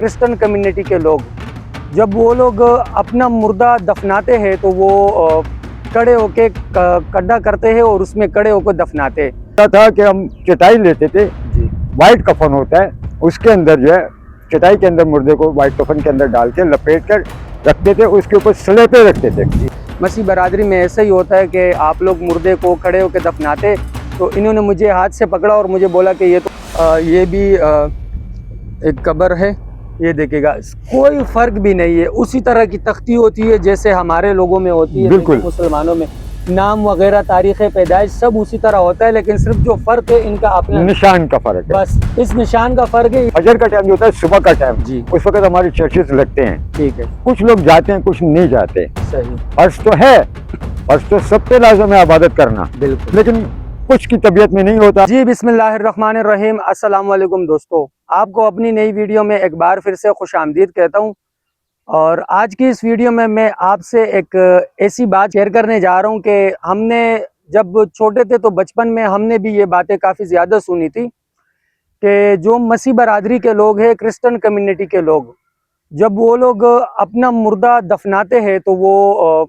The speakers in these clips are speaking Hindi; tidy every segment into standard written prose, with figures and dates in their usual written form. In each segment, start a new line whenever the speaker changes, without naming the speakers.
क्रिश्चियन कम्युनिटी के लोग, जब वो लोग अपना मुर्दा दफनाते हैं तो वो खड़े होके गड्ढा करते हैं और उसमें खड़े होकर दफनाते
था कि हम चटाई लेते थे, वाइट कफन होता है, उसके अंदर जो है चटाई के अंदर मुर्दे को वाइट कफन के अंदर डाल के लपेट कर रखते थे, उसके ऊपर स्लेपे रखते थे।
मसीह बरादरी में ऐसा ही होता है कि आप लोग मुर्दे को खड़े होकर दफनाते, तो इन्होंने मुझे हाथ से पकड़ा और मुझे बोला कि ये भी एक कब्र है, ये देखिएगा, कोई फर्क भी नहीं है, उसी तरह की तख्ती होती है जैसे हमारे लोगों में होती है,
बिल्कुल
मुसलमानों में नाम वगैरह तारीख पैदाइश सब उसी तरह होता है, लेकिन सिर्फ जो फर्क है इनका अपना
निशान का फर्क है,
बस इस निशान का फर्क है।
फजर का टाइम जो होता है सुबह का टाइम
जी,
उस वक्त हमारे चर्चेस लगते हैं,
ठीक है,
कुछ लोग जाते हैं कुछ नहीं जाते,
सही,
फर्ज तो है, फर्ज तो सब पे लाज़िम है इबादत करना,
बिल्कुल,
लेकिन कुछ की तबीयत में नहीं होता।
जी बिस्मिल्लाहिर्रहमानिर्रहीम, अस्सलाम वालेकुम दोस्तों, आपको अपनी नई वीडियो में एक बार फिर से खुशामदीद कहता हूँ। और आज की इस वीडियो में मैं आपसे एक ऐसी बात शेयर करने जा रहा हूँ कि हमने जब छोटे थे तो बचपन में हमने भी ये बातें काफ़ी ज़्यादा सुनी थी कि जो मसीह बरादरी के लोग हैं, क्रिश्चियन कम्युनिटी के लोग, जब वो लोग अपना मुर्दा दफनाते हैं तो वो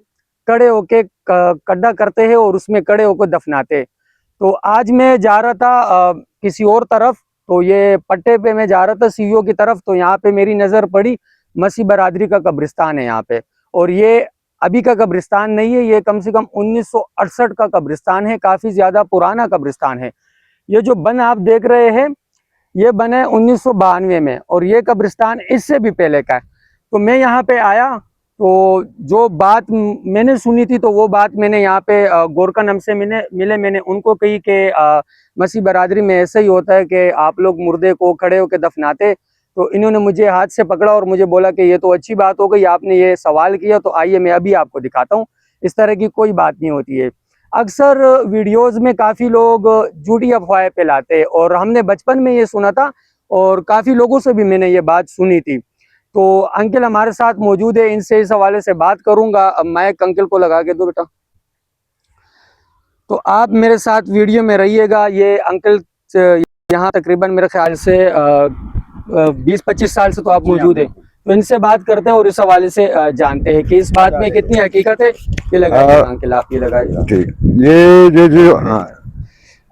खड़े होके गड्ढा करते हैं और उसमें खड़े होकर दफनाते। तो आज मैं जा रहा था किसी और तरफ, तो ये पट्टे पे मैं जा रहा था सीईओ की तरफ, तो यहाँ पे मेरी नज़र पड़ी मसीह बरादरी का कब्रिस्तान है यहाँ पे, और ये अभी का कब्रिस्तान नहीं है, ये कम से कम 1968 का कब्रिस्तान है, काफ़ी ज़्यादा पुराना कब्रिस्तान है। ये जो बन आप देख रहे हैं ये बन है 1992 में, और ये कब्रिस्तान इससे भी पहले का है। तो मैं यहाँ पे आया तो जो बात मैंने सुनी थी तो वो बात मैंने यहाँ पे गोरकन हमसे मिले, मैंने उनको कही कि मसीह बरादरी में ऐसा ही होता है कि आप लोग मुर्दे को खड़े होकर दफनाते। तो इन्होंने मुझे हाथ से पकड़ा और मुझे बोला कि ये तो अच्छी बात हो गई, आपने ये सवाल किया, तो आइए मैं अभी आपको दिखाता हूँ। इस तरह की कोई बात नहीं होती है। अक्सर वीडियोज़ में काफ़ी लोग झूठी अफवाहें फैलाते हैं, और हमने बचपन में ये सुना था और काफ़ी लोगों से भी मैंने ये बात सुनी थी। तो अंकल हमारे साथ मौजूद है, इनसे इस हवाले से बात करूंगा। अब माइक अंकल को लगा के दो बेटा। तो आप मेरे साथ वीडियो में रहिएगा। ये अंकल यहाँ तकरीबन मेरे ख्याल से 20-25 साल से तो आप मौजूद है, तो इनसे बात करते हैं और इस हवाले से जानते हैं कि इस बात में कितनी हकीकत है। ये लगाइए अंकल, आप ये लगाइए।
ठीक, ये जो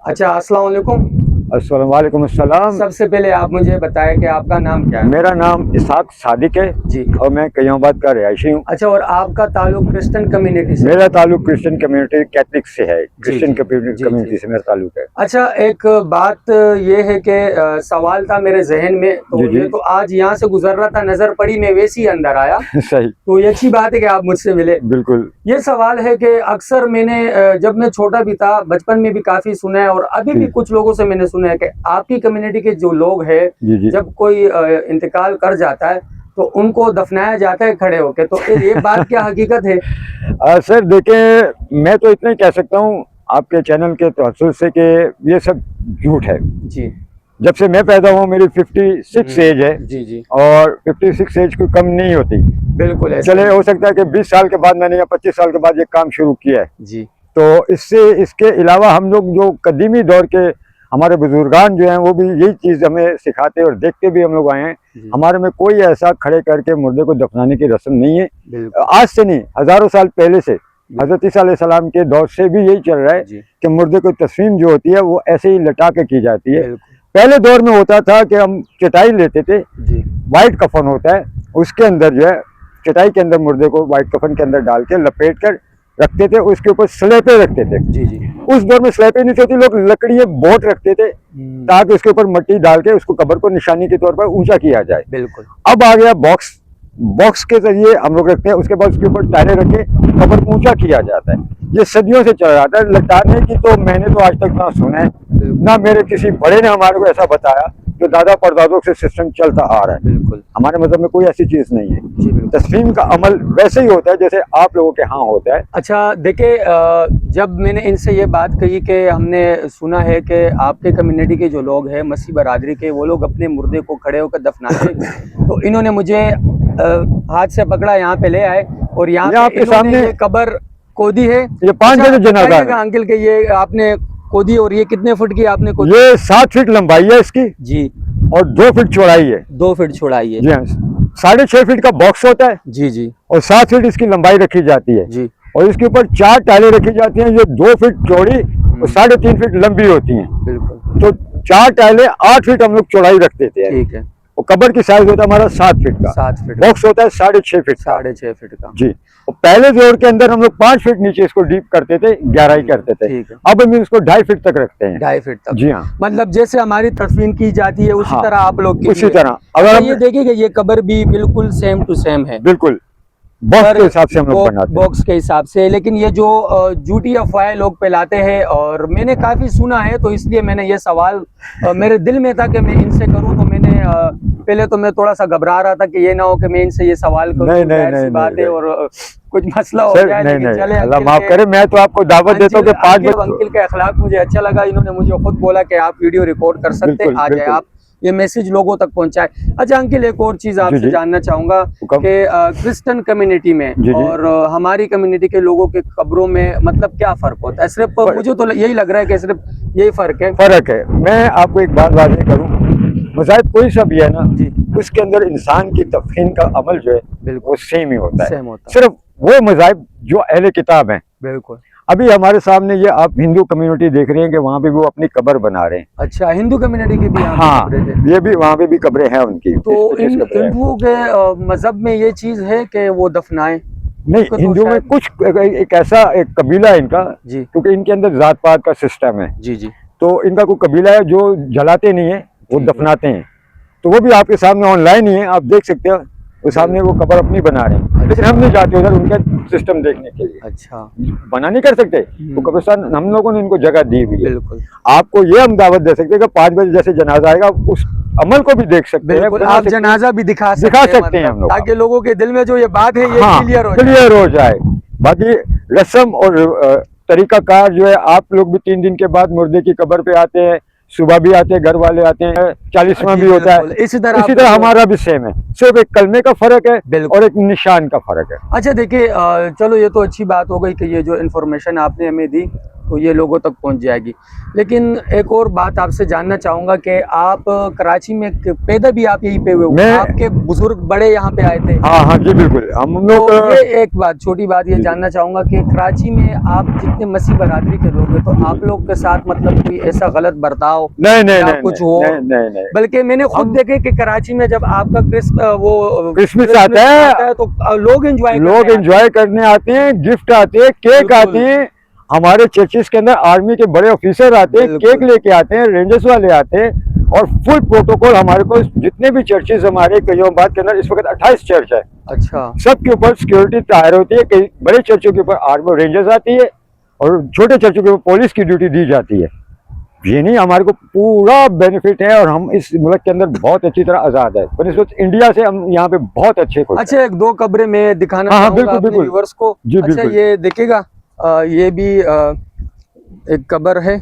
अच्छा, अस्सलाम वालेकुम।
अस्सलाम वालेकुम अस्सलाम।
सबसे पहले आप मुझे बताएं कि आपका नाम क्या है?
मेरा नाम इसाक सादिक है जी, और मैं कयामाबाद का रिहायशी हूँ।
अच्छा, और आपका ताल्लुक क्रिश्चियन कम्युनिटी से?
मेरा ताल्लुक क्रिश्चियन कम्युनिटी कैथलिक से है, क्रिश्चियन कम्युनिटी से मेरा ताल्लुक है।
अच्छा, एक बात ये है कि सवाल था मेरे जहन में, तो ये तो आज यहाँ से गुजर रहा था, नजर पड़ी, मैं वैसे ही अंदर आया।
सही,
तो ये अच्छी बात है कि आप मुझसे मिले।
बिल्कुल।
ये सवाल है कि अक्सर मैंने जब मैं छोटा भी था, बचपन में भी काफी सुना है, और अभी भी कुछ लोगों से मैंने सुना है कि आपकी कम्युनिटी के जो लोग हैं, जब कोई इंतकाल कर जाता है तो उनको दफनाया जाता है खड़े होके, तो ये बात क्या हकीकत है?
सर देखें, मैं तो इतना ही कह सकता हूँ आपके चैनल के तवज्जुह से कि ये सब झूठ है
जी।
जब से मैं पैदा हुआ मेरी 56 एज है
जी,
और 56 एज कोई कम नहीं होती।
बिल्कुल,
चले हो सकता है कि 20 साल के बाद मैंने या 25 साल के बाद ये काम शुरू किया है
जी।
तो इसके अलावा हम लोग जो कदीमी दौर के हमारे बुजुर्गान जो हैं वो भी यही चीज़ हमें सिखाते और देखते भी हम लोग आए हैं। हमारे में कोई ऐसा खड़े करके मुर्दे को दफनाने की रस्म नहीं है, आज से नहीं, हज़ारों साल पहले से, हज़रत ईसा अलैहिस्सलाम के दौर से भी यही चल रहा है कि मुर्दे को तस्लीम जो होती है वो ऐसे ही लटा के की जाती है। पहले दौर में होता था कि हम चटाई लेते थे, वाइट कफन होता है, उसके अंदर जो है चटाई के अंदर मुर्दे को वाइट कफन के अंदर डाल के लपेट कर रखते थे, उसके ऊपर स्लेपे रखते थे। उस दौर में स्लेपे नहीं होती, लोग लकड़ियाँ बोट रखते थे ताकि उसके ऊपर मिट्टी डाल के उसको कब्र को निशानी के तौर पर ऊंचा किया जाए।
बिल्कुल।
अब आ गया बॉक्स के जरिए हम लोग रखते हैं, उसके बाद उसके ऊपर टायरें रखे कब्र को ऊंचा किया जाता है। ये सदियों से चल रहा था। लटाने की तो मैंने तो आज तक ना सुना है, ना मेरे किसी बड़े ने हमारे को ऐसा बताया, जो दादा परदादों से सिस्टम चलता आ रहा है। बिल्कुल, हमारे मजहब में कोई ऐसी चीज नहीं है। तस्लीम का अमल वैसे ही होता है जैसे आप लोगों के यहाँ होता है।
अच्छा देखिए, जब मैंने इनसे ये बात कही कि हमने सुना है कि आपके कम्युनिटी के जो लोग हैं मसीह बरादरी के, वो लोग अपने मुर्दे को खड़े होकर दफनाते तो इन्होंने मुझे हाथ से पकड़ा, यहाँ पे ले आए, और यहाँ पे सामने ये कब्र खोदी है।
ये 5 जने जनाजा है
अंकल के, ये आपने खोदी, और ये कितने फुट की आपने खोदी?
ये 7 फीट लंबाई है इसकी
जी,
और 2 फीट चौड़ाई है।
2 फीट चौड़ाई है।
जी हाँ, 6.5 फीट का बॉक्स होता है
जी जी
और 7 फीट इसकी लंबाई रखी जाती है
जी।
और इसके ऊपर 4 टाइलें रखी जाती हैं जो 2 फीट चौड़ी और 3.5 फीट लंबी होती हैं।
बिल्कुल।
तो 4 टाइलें 8 फीट हम लोग चौड़ाई रख देते हैं।
ठीक है।
और कबर की साइज होता है हमारा 7 फीट का।
7 फीट।
बॉक्स होता है 6.5 फीट का।
6.5 फीट का।
जी। और पहले जोड़ के अंदर हम लोग 5 फीट नीचे इसको डीप करते थे, गहराई करते थे।
ठीक है।
अब हम इसको 2.5 फीट तक रखते हैं।
2.5 फीट तक।
जी हाँ।
मतलब जैसे हमारी तदफीन की जाती है उसी
हाँ,
तरह आप लोग की
उसी
भी है।
तरह। अगर
अच्छा,
हम
ये देखिए कि ये कबर भी बिल्कुल सेम टू सेम है।
बिल्कुल बॉक्स के हिसाब से हम लोग बनाते हैं।
बॉक्स के हिसाब से। लेकिन ये जो झूठी अफवाहें लोग फैलाते हैं और मैंने काफी सुना है, तो इसलिए मैंने ये सवाल मेरे दिल में था कि मैं इनसे करूं। तो मैंने पहले तो मैं थोड़ा सा घबरा रहा था कि ये ना हो कि मैं इनसे ये सवाल करूं।
नहीं,
जाहिर सी बात है और कुछ मसला हो
सर,
जाए।
नहीं
लेकिन
नहीं,
चले,
अल्लाह माफ करे, मैं तो आपको दावत देता हूँ कि 5 बजे।
अंकिल का अखलाक मुझे अच्छा लगा। इन्होंने मुझे खुद बोला कि आप वीडियो रिकॉर्ड कर सकते हैं,
बिल्कुल,
आ जाए
बिल्कुल।
आप, ये मैसेज लोगों तक पहुंचाए। अच्छा अंकिल, एक और चीज
जी,
आपसे
जी।
जानना चाहूंगा
हुक्म।
कि क्रिश्चियन कम्युनिटी में
जी, जी।
और हमारी कम्युनिटी के लोगों के कब्रों में मतलब क्या फर्क होता है? सिर्फ मुझे तो यही लग रहा है कि सिर्फ यही फर्क है।
फर्क है। मैं आपको एक बात वाज़ेह करूं, मज़ाहिब कोई सा भी है ना
जी।
उसके अंदर इंसान की तफहीम का अमल जो है
बिल्कुल
वो सेम ही होता है।
सेम होता है।
सिर्फ वो मज़ाहिब जो अहले किताब हैं,
बिल्कुल।
अभी हमारे सामने ये आप हिंदू कम्युनिटी देख रहे हैं कि वहाँ पे वो अपनी कब्र बना रहे हैं।
अच्छा, हिंदू कम्युनिटी की भी यहाँ पे
हाँ,
कब्रें हैं।
ये भी वहाँ पे भी कब्रें हैं उनकी।
तो
20-25 कब्रें हैं।
हिंदुओं के मजहब में ये चीज है कि वो दफनाएं?
नहीं,
उसको तो
हिंदू में
शायद-
कुछ एक ऐसा एक कबीला है इनका,
जी
क्योंकि इनके अंदर जात पात का सिस्टम है।
जी जी।
तो इनका कोई कबीला है जो जलाते नहीं है, वो
ठीक है।
दफनाते हैं। तो वो भी आपके सामने ऑनलाइन ही है, आप देख सकते हो। वो सामने वो कब्र अपनी बना रहे हैं, लेकिन हम नहीं जाते उधर उनका सिस्टम देखने के लिए।
अच्छा।
मना नहीं कर सकते, वो कब्रिस्तान हम लोगों ने इनको जगह दी हुई है।
बिल्कुल
आपको ये हम दावत दे सकते हैं कि 5 बजे जैसे जनाजा आएगा उस अमल को भी देख सकते हैं,
बिल्कुल।
बना
आप
सकते हैं।
जनाजा भी दिखा सकते
दिखा
हैं,
सकते हैं
मतलब,
हम लोग,
ताकि लोगों के दिल में जो ये बात है ये
हाँ,
क्लियर हो जाए।
क्लियर हो जाए। बाकी रस्म और तरीकाकार जो है, आप लोग भी 3 दिन के बाद मुर्दे की कब्र पे आते हैं, सुबह भी आते हैं, घर वाले आते हैं, 40वां भी होता है।
इसी तरह
हमारा भी सेम है, सिर्फ एक कलमे का फर्क है और एक निशान का फर्क है।
अच्छा देखिए, चलो ये तो अच्छी बात हो गई कि ये जो इन्फॉर्मेशन आपने हमें दी तो ये लोगों तक पहुंच जाएगी। लेकिन एक और बात आपसे जानना चाहूंगा कि आप कराची में पैदा भी आप यहीं पे हुए हो? आपके बुजुर्ग बड़े यहाँ पे आए थे?
हाँ हाँ जी बिल्कुल। हम लोग
तो ये एक बात, छोटी बात ये जानना चाहूंगा कि कराची में आप जितने मसीह बरादरी के लोग हैं, तो आप लोग के साथ मतलब कोई ऐसा गलत बर्ताव
नहीं
कुछ हो?
नहीं।
बल्कि मैंने खुद देखे कि कराची में जब आपका
क्रिसमस आता है
तो लोग
एंजॉय करने आते हैं, गिफ्ट आते हैं, केक आते हैं। हमारे चर्चिस के अंदर आर्मी के बड़े ऑफिसर आते हैं, केक लेके आते हैं, रेंजर्स वाले आते हैं और फुल प्रोटोकॉल हमारे को। जितने भी चर्चिस हमारे कयोमाबाद के अंदर इस वक्त 28 चर्च है।
अच्छा।
सबके ऊपर सिक्योरिटी तैयार होती है। कई बड़े चर्चों के ऊपर आर्मी रेंजर्स आती है और छोटे चर्चों के ऊपर पुलिस की ड्यूटी दी जाती है। ये नहीं, हमारे को पूरा बेनिफिट है और हम इस मुल्क के अंदर बहुत अच्छी तरह आज़ाद है। इंडिया से हम यहाँ पे बहुत अच्छे खुश।
अच्छा, एक दो कब्रें में दिखाना चाहूंगा अपने व्यूअर्स को। अच्छा, ये देखिएगा, ये भी एक कब्र है,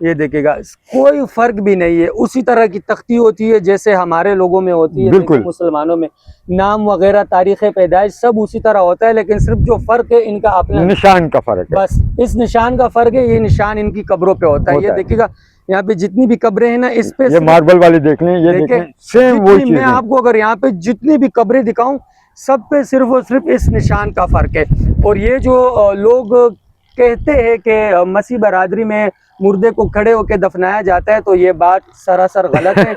ये देखिएगा, कोई फर्क भी नहीं है। उसी तरह की तख्ती होती है जैसे हमारे लोगों में होती है,
बिल्कुल।
मुसलमानों में नाम वगैरह, तारीख पैदाइश सब उसी तरह होता है, लेकिन सिर्फ जो फर्क है इनका अपना
निशान का फर्क है।
बस इस निशान का फर्क है। ये निशान इनकी कब्रों पे होता है। ये देखिएगा, यहाँ पे जितनी भी कब्रें हैं ना, इस पे
ये मार्बल वाली देख लें, ये देखें, सेम वही चीज है।
मैं आपको अगर यहाँ पे जितनी भी कब्रें दिखाऊं, सब पे सिर्फ और सिर्फ इस निशान का फर्क है। और ये जो लोग कहते हैं कि मसीह बरादरी में मुर्दे को खड़े होकर दफनाया जाता है, तो ये बात सरासर गलत है।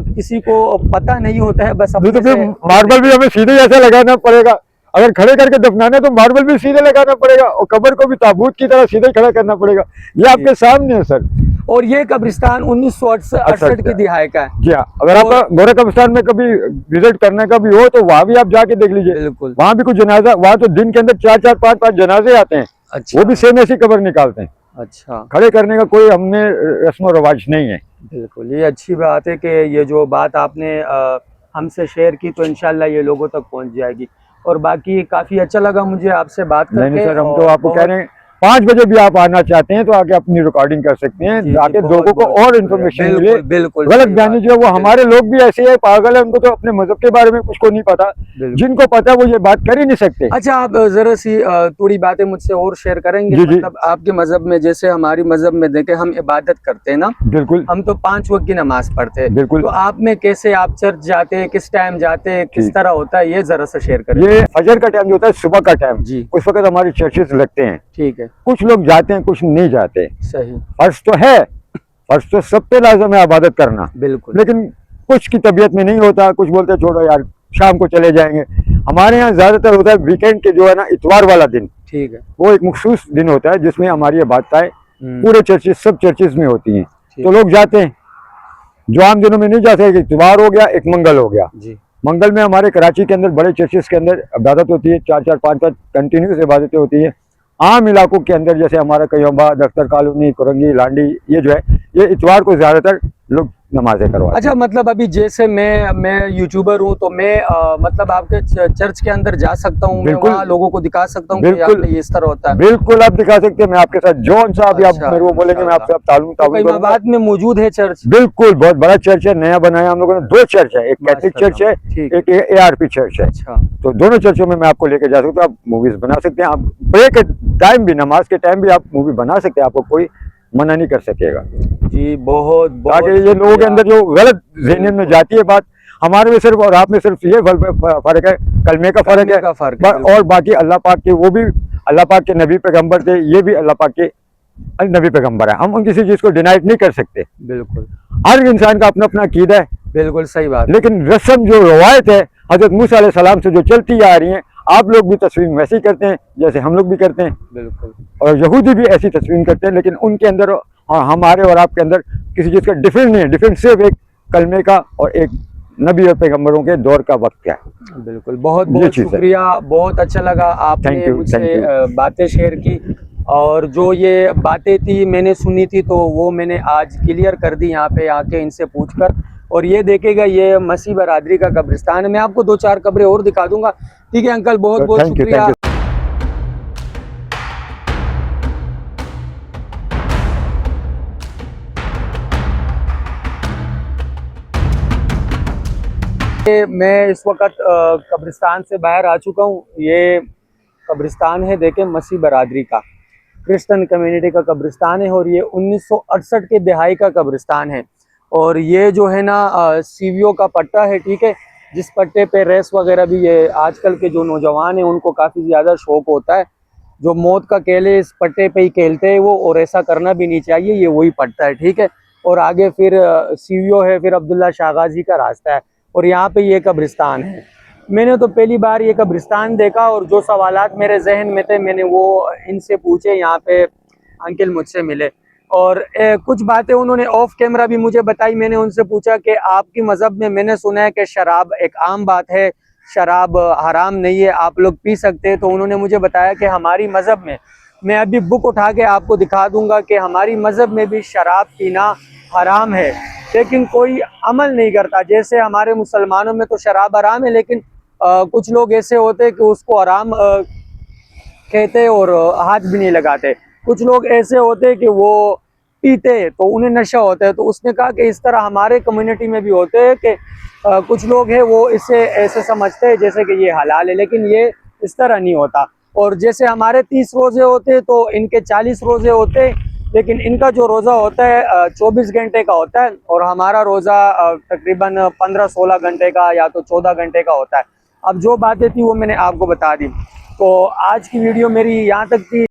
किसी को पता नहीं होता है, बस
तो फिर मार्बल भी हमें सीधे ऐसा लगाना पड़ेगा। अगर खड़े करके दफनाना है तो मार्बल भी सीधे लगाना पड़ेगा और कब्र को भी ताबूत की तरह सीधे खड़ा करना पड़ेगा। ये आपके सामने है सर।
और ये कब्रिस्तान 1968 की दिहाई का है।
जी हाँ, अगर आप गोरा कब्रिस्तान में कभी विजिट करने का भी हो तो वहाँ भी आप जाके देख लीजिए।
बिल्कुल।
वहाँ भी कुछ जनाजा, वहाँ तो दिन के अंदर 4-4, 5-5 जनाजे आते हैं।
अच्छा। वो
भी सेम ऐसी कब्र निकालते हैं।
अच्छा।
खड़े करने का कोई हमने रस्म रवाज नहीं है।
बिल्कुल, ये अच्छी बात है कि ये जो बात आपने हमसे शेयर की, तो इंशाल्लाह ये लोगों तक पहुंच जाएगी। और बाकी काफ़ी अच्छा लगा मुझे आपसे बात करके।
नहीं सर, हम तो आपको कह रहे हैं 5 बजे भी आप आना चाहते हैं तो आके अपनी रिकॉर्डिंग कर सकते हैं,
जी,
ताकि
बहुत
लोगों को
बढ़िया,
और इन्फॉर्मेशन मिले।
बिल्कुल बिल्कुल
गलत
सही
बयानी
बात
जो है वो
है,
हमारे लोग भी ऐसे है, पागल है, उनको तो अपने मजहब के बारे में कुछ को नहीं पता,
बिल्कुल।
जिनको पता है वो ये बात कर ही नहीं सकते।
अच्छा, आप जरा सी थोड़ी बातें मुझसे और शेयर करेंगे?
जी जी
मतलब आपके मजहब में, जैसे हमारी मजहब में देखे हम इबादत करते हैं ना,
बिल्कुल
हम तो 5 वक्त की नमाज पढ़ते हैं,
बिल्कुल।
तो आप में कैसे, आप चर्च जाते हैं, किस टाइम जाते हैं, किस
ठीक।
तरह होता है, ये जरा सा शेयर करें।
ये फजर का टाइम जो होता है, सुबह का टाइम,
जी
उस वक्त हमारे चर्चेस लगते हैं।
ठीक है,
कुछ लोग जाते हैं, कुछ नहीं जाते।
सही,
फर्ज तो है, फर्ज तो सब पे लाजम है इबादत करना,
बिल्कुल
लेकिन कुछ की तबीयत में नहीं होता, कुछ बोलते हैं छोड़ो यार शाम को चले जाएंगे। हमारे यहाँ ज्यादातर होता है वीकेंड के जो है ना, इतवार वाला दिन,
ठीक है।
वो एक मखसूस दिन होता है जिसमें हमारी इबादतें पूरे चर्चेस, सब चर्चेस में होती हैं,
ठीक।
तो लोग जाते हैं। जो आम दिनों में नहीं जाते, एक इतवार हो गया, एक मंगल हो गया।
जी
मंगल में हमारे कराची के अंदर बड़े चर्चेस के अंदर इबादत होती है, 4-4 5-5 कंटिन्यूस इबादतें होती है। आम इलाकों के अंदर जैसे हमारा कयूबाद, अख्तर कॉलोनी, कुरंगी, लांडी, ये जो है ये इतवार को ज्यादातर लोग नमाजें करवाते हैं।
अच्छा, मतलब अभी जैसे मैं यूट्यूबर हूँ, तो मैं मतलब आपके चर्च के अंदर जा सकता हूँ, मैं
बिल्कुल।
वहाँ लोगों को दिखा सकता हूँ कि यहाँ
बिल्कुल
पे इस तरह होता है?
बिल्कुल आप दिखा सकते हैं, मैं आपके साथ जौन सा अभी आप
अच्छा,
मेरे को बोलेंगे मैं आपसे तालुम
तो
करूंगा।
कईमाबाद में मौजूद है चर्च?
बिल्कुल, बहुत बड़ा चर्च है, नया बनाया हम लोगों ने। 2 चर्च है, एक कैथलिक चर्च है,
ठीक।
एक ARP चर्च है।
अच्छा,
तो दोनों चर्चों में मैं आपको लेके जा सकता हूँ, आप मूवीज बना सकते हैं, आप प्रे के टाइम भी, नमाज के टाइम भी आप मूवी बना सकते हैं, आपको कोई मना नहीं कर सकेगा।
जी बहुत बहुत
ताकि ये लोगों के अंदर जो गलत जहन में जाती है बात, हमारे में सिर्फ और आप में सिर्फ ये फर्क है, कलमे का फर्क है,
का फर्क है,
और बाकी अल्लाह पाक के, वो भी अल्लाह पाक के नबी पैगंबर थे, ये भी अल्लाह पाक के नबी पैगंबर है, हम किसी चीज को डिनाइट नहीं कर सकते।
बिल्कुल
हर इंसान का अपना अपना अकीदा है,
बिल्कुल सही बात है।
लेकिन रस्म जो रवायत है हजरत मूसा अलैहिस्सलाम से जो चलती आ रही है, आप लोग भी तस्वीर वैसे ही करते हैं जैसे हम लोग भी करते हैं,
बिल्कुल,
और यहूदी भी ऐसी तस्वीर करते हैं, लेकिन उनके अंदर और हमारे और आपके अंदर किसी चीज़ का डिफरेंट नहीं है। डिफरेंट सिर्फ एक कलमे का और एक नबी और पैगंबरों के दौर का वक्त है।
बिल्कुल, बहुत बहुत शुक्रिया, बहुत अच्छा लगा आपने मुझसे बातें शेयर की, और जो ये बातें थी मैंने सुनी थी, तो वो मैंने आज क्लियर कर दी यहाँ पे आके इनसे पूछकर। और ये देखेगा, ये मसीह बरादरी का कब्रिस्तान है, मैं आपको 2-4 कब्रें और दिखा दूंगा। ठीक है अंकल, बहुत बहुत शुक्रिया। मैं इस वक्त कब्रिस्तान से बाहर आ चुका हूँ। ये कब्रिस्तान है, देखें, मसीह बरादरी का, क्रिश्चियन कम्युनिटी का कब्रिस्तान है, और ये 1968 के दहाई का कब्रिस्तान है। और ये जो है ना सीवियो का पट्टा है, ठीक है, जिस पट्टे पे रेस वगैरह भी, ये आजकल के जो नौजवान हैं उनको काफ़ी ज़्यादा शौक होता है, जो मौत का केले इस पट्टे पे ही खेलते हैं वो, और ऐसा करना भी नहीं चाहिए, ये वही पट्टा है, ठीक है। और आगे फिर सीवियो है, फिर अब्दुल्ला शाह गाजी का रास्ता है, और यहाँ पे ये कब्रिस्तान है। मैंने तो पहली बार ये कब्रिस्तान देखा, और जो सवालात मेरे जहन में थे मैंने वो इनसे पूछे, यहाँ पे अंकल मुझसे मिले, और कुछ बातें उन्होंने ऑफ कैमरा भी मुझे बताई। मैंने उनसे पूछा कि आपकी मज़हब में मैंने सुना है कि शराब एक आम बात है, शराब हराम नहीं है, आप लोग पी सकते हैं। तो उन्होंने मुझे बताया कि हमारी मज़हब में, मैं अभी बुक उठा के आपको दिखा दूंगा कि हमारी मज़हब में भी शराब पीना हराम है, लेकिन कोई अमल नहीं करता। जैसे हमारे मुसलमानों में तो शराब हराम है, लेकिन कुछ लोग ऐसे होते हैं कि उसको हराम कहते और हाथ भी नहीं लगाते। कुछ लोग ऐसे होते हैं कि वो पीते तो उन्हें नशा होता है। तो उसने कहा कि इस तरह हमारे कम्युनिटी में भी होते हैं कि कुछ लोग हैं वो इसे ऐसे समझते हैं जैसे कि ये हलाल है, लेकिन ये इस तरह नहीं होता। और जैसे हमारे 30 रोज़े होते हैं तो इनके 40 रोज़े होते हैं, लेकिन इनका जो रोज़ा होता है 24 घंटे का होता है, और हमारा रोज़ा तकरीबन 15-16 घंटे का या तो 14 घंटे का होता है। अब जो बातें थी वो मैंने आपको बता दी। तो आज की वीडियो मेरी यहाँ तक थी।